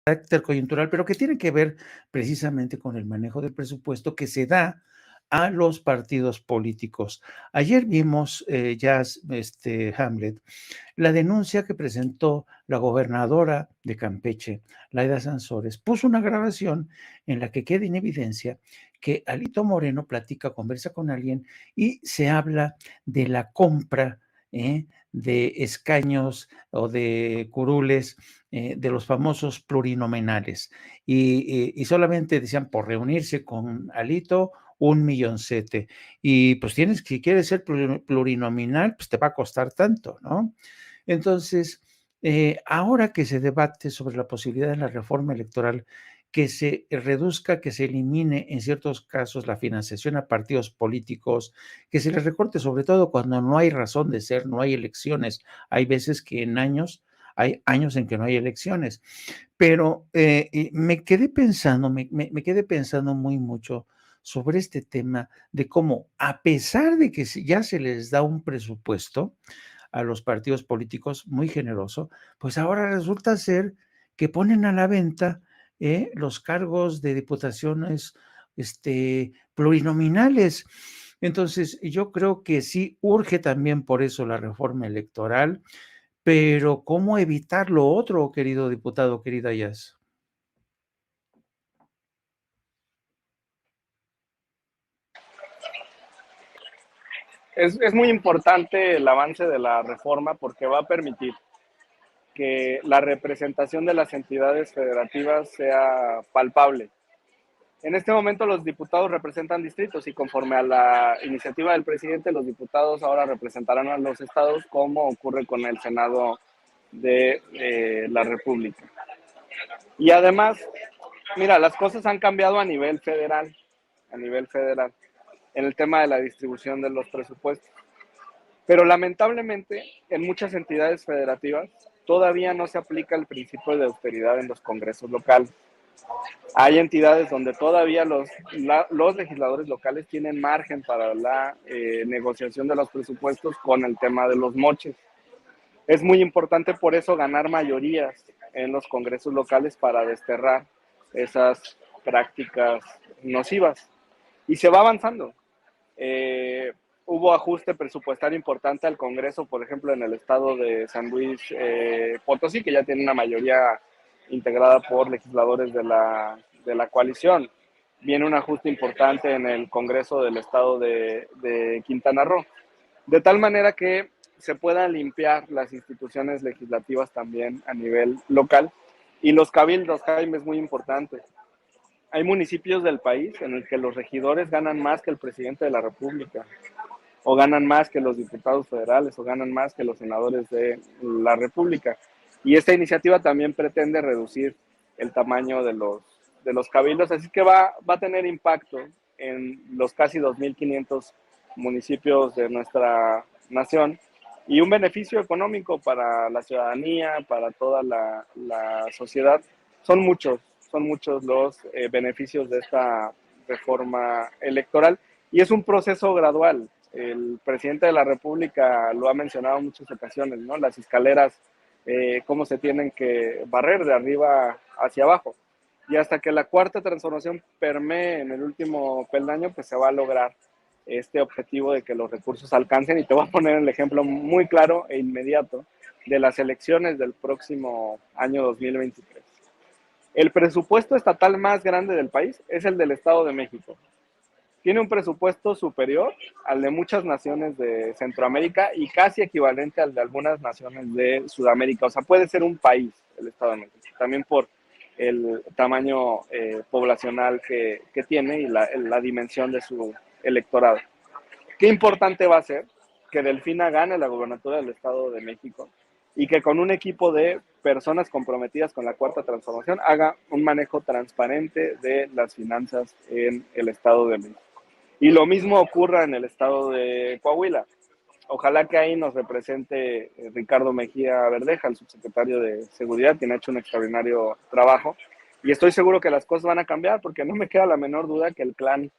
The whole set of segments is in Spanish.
carácter coyuntural, pero que tiene que ver precisamente con el manejo del presupuesto que se da a los partidos políticos. Ayer vimos ya Hamlet, la denuncia que presentó la gobernadora de Campeche, Laida Sansores, puso una grabación en la que queda en evidencia que Alito Moreno conversa con alguien y se habla de la compra de escaños o de curules de los famosos plurinominales. Y solamente decían por reunirse con Alito, 1,000,000. Y pues si quieres ser plurinominal, pues te va a costar tanto, ¿no? Entonces, ahora que se debate sobre la posibilidad de la reforma electoral, que se reduzca, que se elimine en ciertos casos la financiación a partidos políticos, que se les recorte, sobre todo cuando no hay razón de ser, no hay elecciones. Hay veces que hay años en que no hay elecciones. Pero me quedé pensando, me quedé pensando muy mucho sobre este tema de cómo, a pesar de que ya se les da un presupuesto, a los partidos políticos muy generoso, pues ahora resulta ser que ponen a la venta los cargos de diputaciones plurinominales. Entonces, yo creo que sí urge también por eso la reforma electoral, pero ¿cómo evitar lo otro, querido diputado, querida Yas? Es muy importante el avance de la reforma porque va a permitir que la representación de las entidades federativas sea palpable. En este momento los diputados representan distritos y conforme a la iniciativa del presidente, los diputados ahora representarán a los estados como ocurre con el Senado de la República. Y además, mira, las cosas han cambiado a nivel federal, en el tema de la distribución de los presupuestos. Pero lamentablemente, en muchas entidades federativas todavía no se aplica el principio de austeridad en los congresos locales. Hay entidades donde todavía los legisladores locales tienen margen para la negociación de los presupuestos con el tema de los moches. Es muy importante por eso ganar mayorías en los congresos locales para desterrar esas prácticas nocivas. Y se va avanzando. Hubo ajuste presupuestario importante al Congreso, por ejemplo, en el estado de San Luis Potosí, que ya tiene una mayoría integrada por legisladores de la coalición. Viene un ajuste importante en el Congreso del estado de Quintana Roo, de tal manera que se puedan limpiar las instituciones legislativas también a nivel local. Y los cabildos, Jaime, es muy importante. Hay municipios del país en el que los regidores ganan más que el presidente de la República, o ganan más que los diputados federales, o ganan más que los senadores de la República. Y esta iniciativa también pretende reducir el tamaño de los cabildos, así que va a tener impacto en los casi 2.500 municipios de nuestra nación y un beneficio económico para la ciudadanía, para toda la sociedad. Son muchos los beneficios de esta reforma electoral y es un proceso gradual. El presidente de la República lo ha mencionado en muchas ocasiones, ¿no? Las escaleras, cómo se tienen que barrer de arriba hacia abajo. Y hasta que la cuarta transformación permee en el último peldaño, pues se va a lograr este objetivo de que los recursos alcancen. Y te voy a poner el ejemplo muy claro e inmediato de las elecciones del próximo año 2023. El presupuesto estatal más grande del país es el del Estado de México. Tiene un presupuesto superior al de muchas naciones de Centroamérica y casi equivalente al de algunas naciones de Sudamérica. O sea, puede ser un país el Estado de México, también por el tamaño poblacional que tiene y la dimensión de su electorado. Qué importante va a ser que Delfina gane la gobernatura del Estado de México y que con un equipo de personas comprometidas con la cuarta transformación haga un manejo transparente de las finanzas en el Estado de México. Y lo mismo ocurra en el estado de Coahuila. Ojalá que ahí nos represente Ricardo Mejía Verdeja, el subsecretario de Seguridad, quien ha hecho un extraordinario trabajo. Y estoy seguro que las cosas van a cambiar, porque no me queda la menor duda que el clan,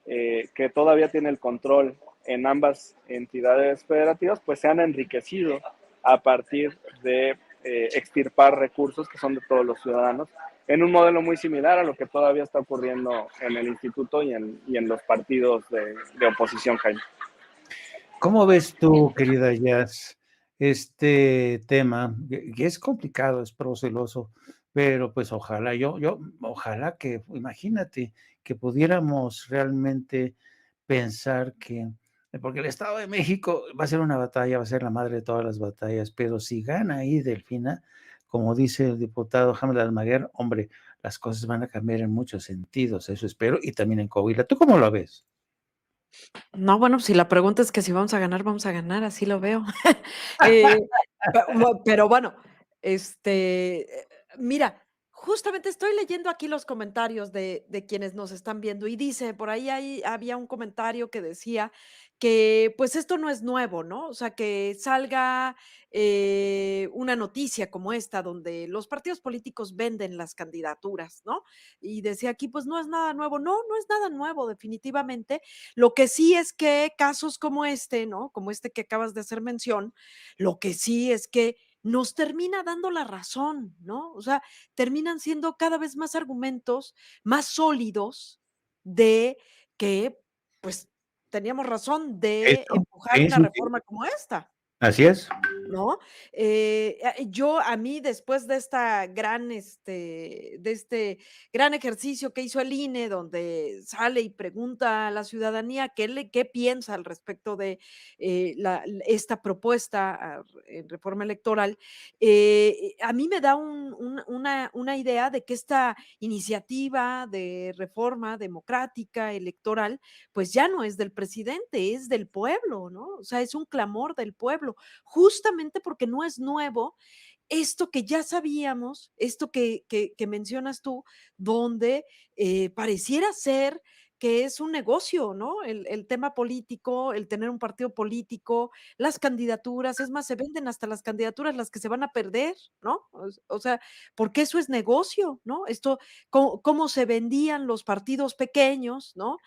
que todavía tiene el control en ambas entidades federativas, pues se han enriquecido a partir de extirpar recursos que son de todos los ciudadanos en un modelo muy similar a lo que todavía está ocurriendo en el instituto y en los partidos de oposición, Jaime. ¿Cómo ves tú, querida Jazz, este tema? Que es complicado, es proceloso, pero pues ojalá, ojalá que, imagínate, que pudiéramos realmente pensar que, porque el Estado de México va a ser una batalla, va a ser la madre de todas las batallas, pero si gana ahí Delfina, como dice el diputado Hamlet Almaguer, hombre, las cosas van a cambiar en muchos sentidos, eso espero, y también en Coahuila. ¿Tú cómo lo ves? No, bueno, si la pregunta es que si vamos a ganar, así lo veo. Eh, pero bueno, mira, justamente estoy leyendo aquí los comentarios de quienes nos están viendo y dice, por ahí había un comentario que decía que, pues, esto no es nuevo, ¿no? O sea, que salga, una noticia como esta, donde los partidos políticos venden las candidaturas, ¿no? Y decía aquí, pues, no es nada nuevo. No, no es nada nuevo, definitivamente. Lo que sí es que casos como este, ¿no? Como este que acabas de hacer mención, lo que sí es que nos termina dando la razón, ¿no? O sea, terminan siendo cada vez más argumentos más sólidos de que, pues, teníamos razón de Eso, empujar sí, una sí, sí, reforma como esta. así es. ¿No? Yo a mí después de esta gran, de este gran ejercicio que hizo el INE, donde sale y pregunta a la ciudadanía qué piensa al respecto de esta propuesta en reforma electoral, a mí me da una idea de que esta iniciativa de reforma democrática electoral, pues ya no es del presidente, es del pueblo, ¿no? O sea, es un clamor del pueblo justamente porque no es nuevo esto que ya sabíamos, esto que mencionas tú, donde pareciera ser que es un negocio, ¿no? El tema político, el tener un partido político, las candidaturas, es más, se venden hasta las candidaturas las que se van a perder, ¿no? O sea, porque eso es negocio, ¿no? Esto, cómo se vendían los partidos pequeños, ¿no?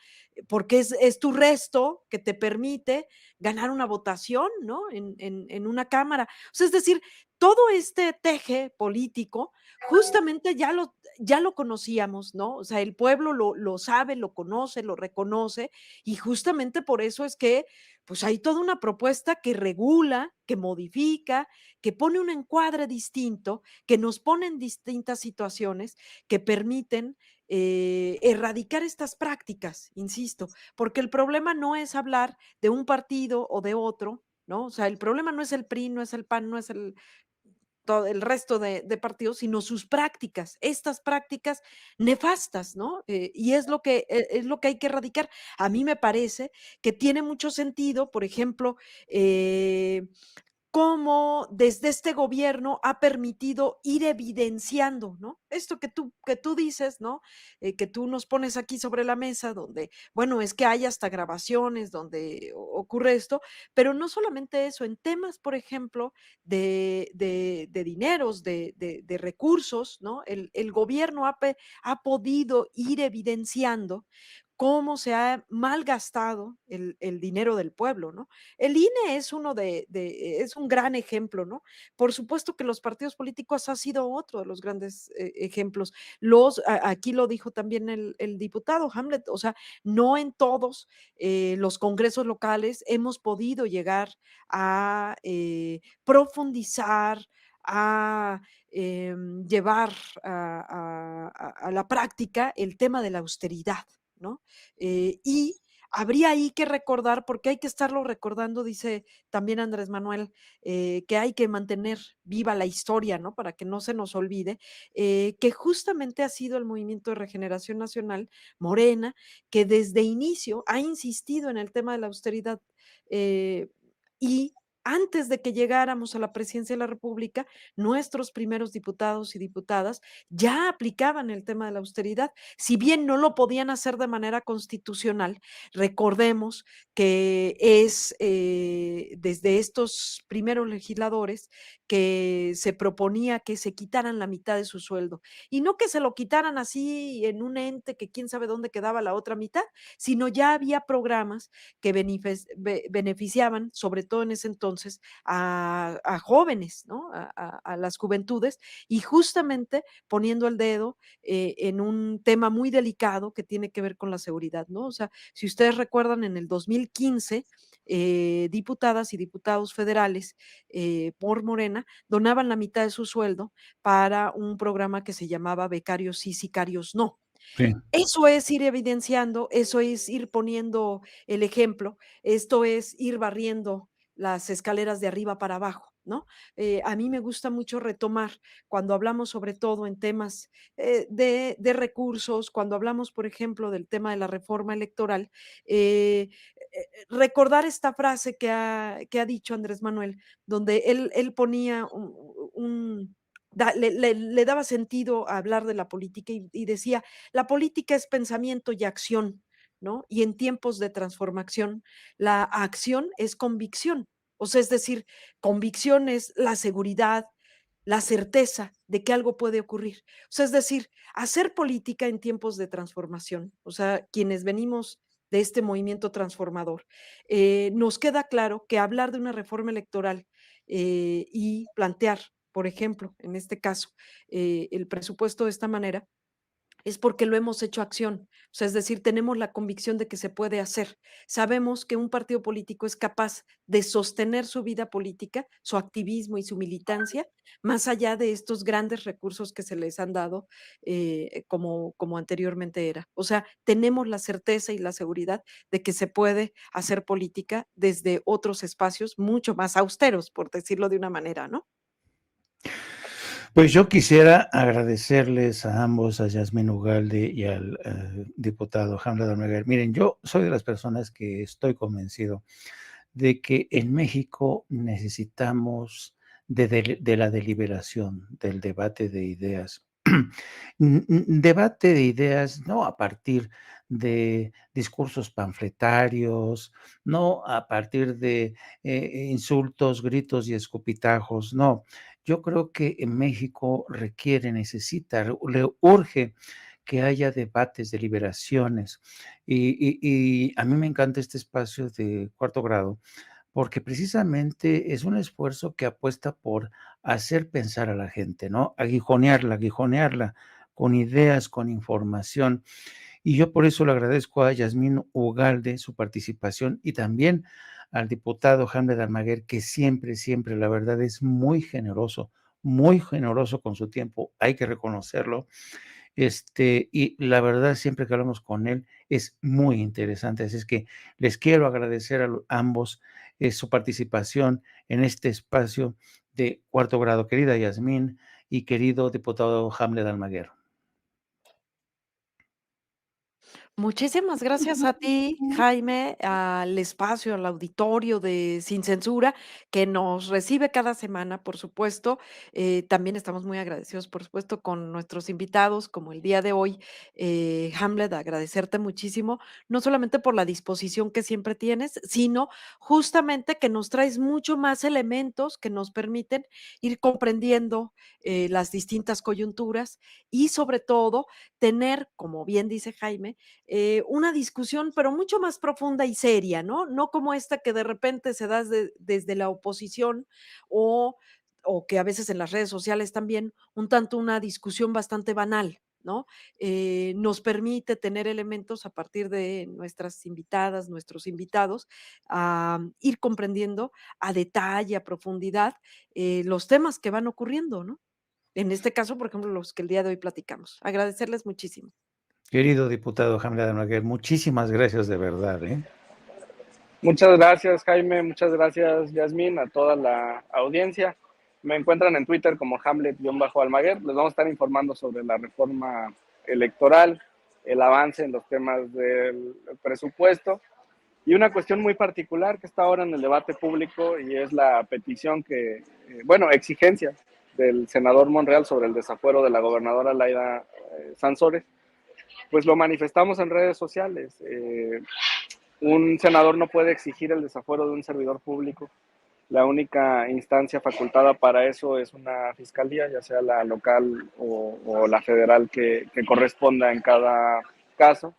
Porque es tu resto que te permite ganar una votación, ¿no? En una cámara. O sea, es decir, todo este teje político, justamente ya lo conocíamos, ¿no? O sea, el pueblo lo sabe, lo conoce, lo reconoce, y justamente por eso es que, pues, hay toda una propuesta que regula, que modifica, que pone un encuadre distinto, que nos pone en distintas situaciones, que permiten, erradicar estas prácticas, insisto, porque el problema no es hablar de un partido o de otro, ¿no? O sea, el problema no es el PRI, no es el PAN, no es todo el resto de partidos, sino sus prácticas, estas prácticas nefastas, ¿no? Y es lo que hay que erradicar. A mí me parece que tiene mucho sentido, por ejemplo, cómo desde este gobierno ha permitido ir evidenciando, ¿no? Esto que tú dices, ¿no? Que tú nos pones aquí sobre la mesa, donde, bueno, es que hay hasta grabaciones donde ocurre esto, pero no solamente eso, en temas, por ejemplo, de dineros, de recursos, ¿no? El gobierno ha podido ir evidenciando cómo se ha malgastado el dinero del pueblo, ¿no? El INE es uno es un gran ejemplo, ¿no? Por supuesto que los partidos políticos ha sido otro de los grandes ejemplos. Aquí lo dijo también el diputado Hamlet, o sea, no en todos los congresos locales hemos podido llegar a profundizar, a llevar a la práctica el tema de la austeridad, ¿no? Y habría ahí que recordar, porque hay que estarlo recordando, dice también Andrés Manuel, que hay que mantener viva la historia, ¿no? Para que no se nos olvide, que justamente ha sido el Movimiento de Regeneración Nacional, Morena, que desde inicio ha insistido en el tema de la austeridad eh, y antes de que llegáramos a la presidencia de la República, nuestros primeros diputados y diputadas ya aplicaban el tema de la austeridad. Si bien no lo podían hacer de manera constitucional, recordemos que es desde estos primeros legisladores que se proponía que se quitaran la mitad de su sueldo. Y no que se lo quitaran así en un ente que quién sabe dónde quedaba la otra mitad, sino ya había programas que beneficiaban, sobre todo en ese entonces, entonces a jóvenes, ¿no? A las juventudes, y justamente poniendo el dedo en un tema muy delicado que tiene que ver con la seguridad, ¿no? O sea, si ustedes recuerdan, en el 2015, diputadas y diputados federales por Morena donaban la mitad de su sueldo para un programa que se llamaba Becarios sí, sicarios no. Sí. Eso es ir evidenciando, eso es ir poniendo el ejemplo, esto es ir barriendo las escaleras de arriba para abajo, ¿no? A mí me gusta mucho retomar cuando hablamos sobre todo en temas de recursos, cuando hablamos, por ejemplo, del tema de la reforma electoral, recordar esta frase que ha dicho Andrés Manuel, donde él ponía le daba sentido a hablar de la política y decía, la política es pensamiento y acción, ¿no? Y en tiempos de transformación, la acción es convicción. O sea, es decir, convicción es la seguridad, la certeza de que algo puede ocurrir. O sea, es decir, hacer política en tiempos de transformación, o sea, quienes venimos de este movimiento transformador, nos queda claro que hablar de una reforma electoral y plantear, por ejemplo, en este caso, el presupuesto de esta manera, es porque lo hemos hecho acción. O sea, es decir, tenemos la convicción de que se puede hacer. Sabemos que un partido político es capaz de sostener su vida política, su activismo y su militancia, más allá de estos grandes recursos que se les han dado como anteriormente era. O sea, tenemos la certeza y la seguridad de que se puede hacer política desde otros espacios mucho más austeros, por decirlo de una manera, ¿no? Pues yo quisiera agradecerles a ambos, a Yasmín Ugalde y al diputado Hamlet Almaguer. Miren, yo soy de las personas que estoy convencido de que en México necesitamos de la deliberación, del debate de ideas. Debate de ideas no a partir de discursos panfletarios, no a partir de insultos, gritos y escupitajos, no. Yo creo que en México requiere, necesita, le urge que haya debates, deliberaciones. Y a mí me encanta este espacio de cuarto grado, porque precisamente es un esfuerzo que apuesta por hacer pensar a la gente, ¿no? Aguijonearla con ideas, con información. Y yo por eso le agradezco a Yasmín Ugalde su participación y también al diputado Hamlet Almaguer, que siempre, siempre, la verdad, es muy generoso con su tiempo, hay que reconocerlo. Y la verdad, siempre que hablamos con él, es muy interesante. Así es que les quiero agradecer a ambos su participación en este espacio de cuarto grado. Querida Yasmín y querido diputado Hamlet Almaguer. Muchísimas gracias a ti, Jaime, al espacio, al auditorio de Sin Censura, que nos recibe cada semana, por supuesto. También estamos muy agradecidos, por supuesto, con nuestros invitados, como el día de hoy. Hamlet, agradecerte muchísimo, no solamente por la disposición que siempre tienes, sino justamente que nos traes mucho más elementos que nos permiten ir comprendiendo las distintas coyunturas y, sobre todo, tener, como bien dice Jaime, una discusión, pero mucho más profunda y seria, ¿no? No como esta que de repente se da desde la oposición o, o que a veces en las redes sociales también, un tanto una discusión bastante banal, ¿no? Nos permite tener elementos a partir de nuestras invitadas, nuestros invitados, a ir comprendiendo a detalle, a profundidad, los temas que van ocurriendo, ¿no? En este caso, por ejemplo, los que el día de hoy platicamos. Agradecerles muchísimo. Querido diputado Hamlet Almaguer, muchísimas gracias de verdad, ¿eh? Muchas gracias, Jaime. Muchas gracias, Yasmín, a toda la audiencia. Me encuentran en Twitter como Hamlet-Almaguer. Les vamos a estar informando sobre la reforma electoral, el avance en los temas del presupuesto y una cuestión muy particular que está ahora en el debate público y es la petición exigencia del senador Monreal sobre el desafuero de la gobernadora Laida Sansores. Pues lo manifestamos en redes sociales. Un senador no puede exigir el desafuero de un servidor público. La única instancia facultada para eso es una fiscalía, ya sea la local o la federal que corresponda en cada caso.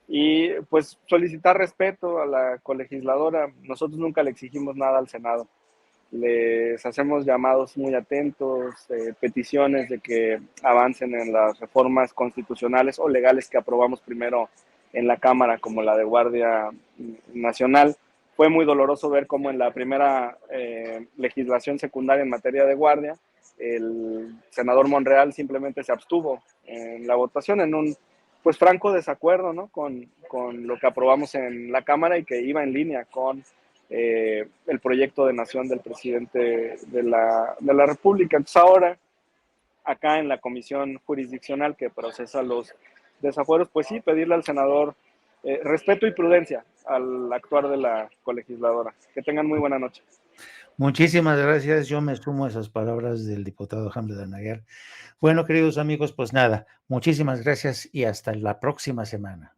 Y pues solicitar respeto a la colegisladora. Nosotros nunca le exigimos nada al Senado. Les hacemos llamados muy atentos, peticiones de que avancen en las reformas constitucionales o legales que aprobamos primero en la Cámara, como la de Guardia Nacional. Fue muy doloroso ver cómo en la primera legislación secundaria en materia de guardia, el senador Monreal simplemente se abstuvo en la votación en un pues franco desacuerdo, ¿no? con lo que aprobamos en la Cámara y que iba en línea con el proyecto de nación del presidente de la República. Entonces ahora, acá en la comisión jurisdiccional que procesa los desafueros, pues sí, pedirle al senador respeto y prudencia al actuar de la colegisladora. Que tengan muy buena noche. Muchísimas gracias. Yo me sumo a esas palabras del diputado Hamlet Anaguer. Bueno, queridos amigos, pues nada, muchísimas gracias y hasta la próxima semana.